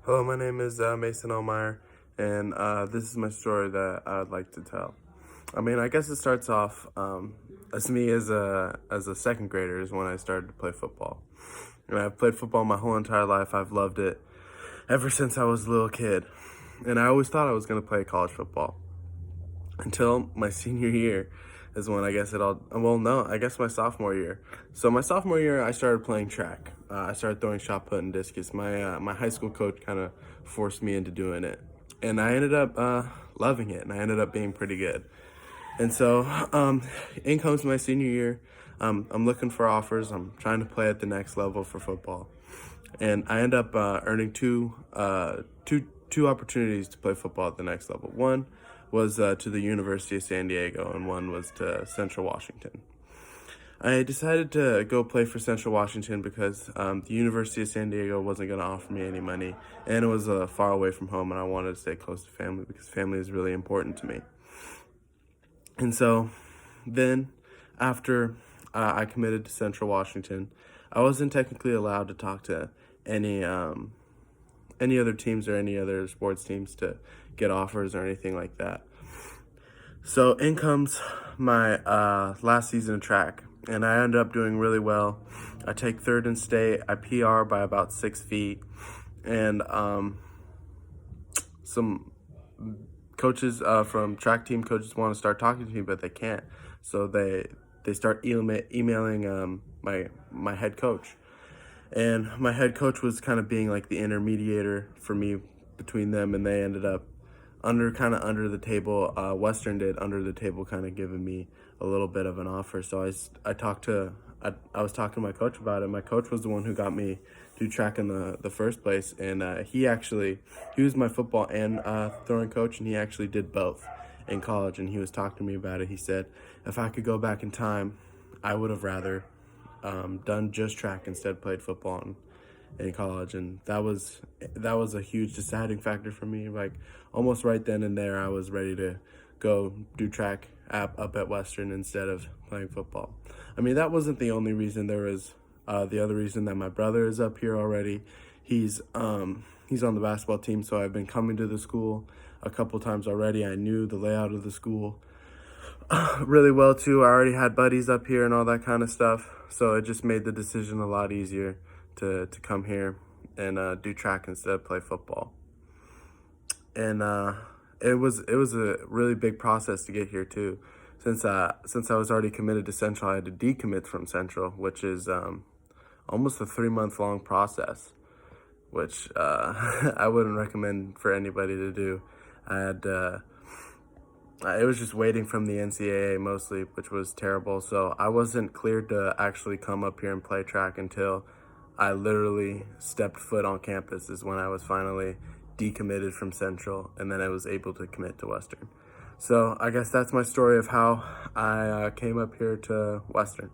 Hello, my name is Mason Elmeyer, and this is my story that I'd like to tell. I guess it starts off as me as a second grader is when I started to play football. And I've played football my whole entire life. I've loved it ever since I was a little kid, and I always thought I was going to play college football until my senior year is when I guess it all, well, no, I guess my sophomore year. So my sophomore year, I started playing track. I started throwing shot put and discus. My high school coach kind of forced me into doing it, and I ended up loving it, and I ended up being pretty good. And so, in comes my senior year. I'm looking for offers. I'm trying to play at the next level for football, and I end up earning two opportunities to play football at the next level. One was to the University of San Diego, and one was to Central Washington. I decided to go play for Central Washington because the University of San Diego wasn't going to offer me any money, and it was far away from home, and I wanted to stay close to family because family is really important to me. And so then, after I committed to Central Washington, I wasn't technically allowed to talk to any other teams or any other sports teams to get offers or anything like that. So in comes my last season of track, and I ended up doing really well. I take third in state. I PR by about 6 feet, and some coaches from track team coaches want to start talking to me, but they can't. So they start emailing my head coach, and my head coach was kind of being like the intermediator for me between them, and they ended up under the table. Western did under the table, kind of giving me a little bit of an offer. So I was talking to my coach about it. My coach was the one who got me to track in the first place, and he was my football and throwing coach, and he actually did both in college. And he was talking to me about it. He said if I could go back in time, I would have rather done just track instead played football in college, and that was a huge deciding factor for me. Like almost right then and there, I was ready to go do track up at Western instead of playing football. That wasn't the only reason. There was the other reason that my brother is up here already. He's on the basketball team, so I've been coming to the school a couple times already. I knew the layout of the school really well too. I already had buddies up here and all that kind of stuff, so it just made the decision a lot easier to come here and do track instead of play football. And it was a really big process to get here too. Since I was already committed to Central, I had to decommit from Central, which is almost a 3 month long process, which I wouldn't recommend for anybody to do. I had it was just waiting from the NCAA mostly, which was terrible. So I wasn't cleared to actually come up here and play track until I literally stepped foot on campus is when I was finally decommitted from Central, and then I was able to commit to Western. So I guess that's my story of how I came up here to Western.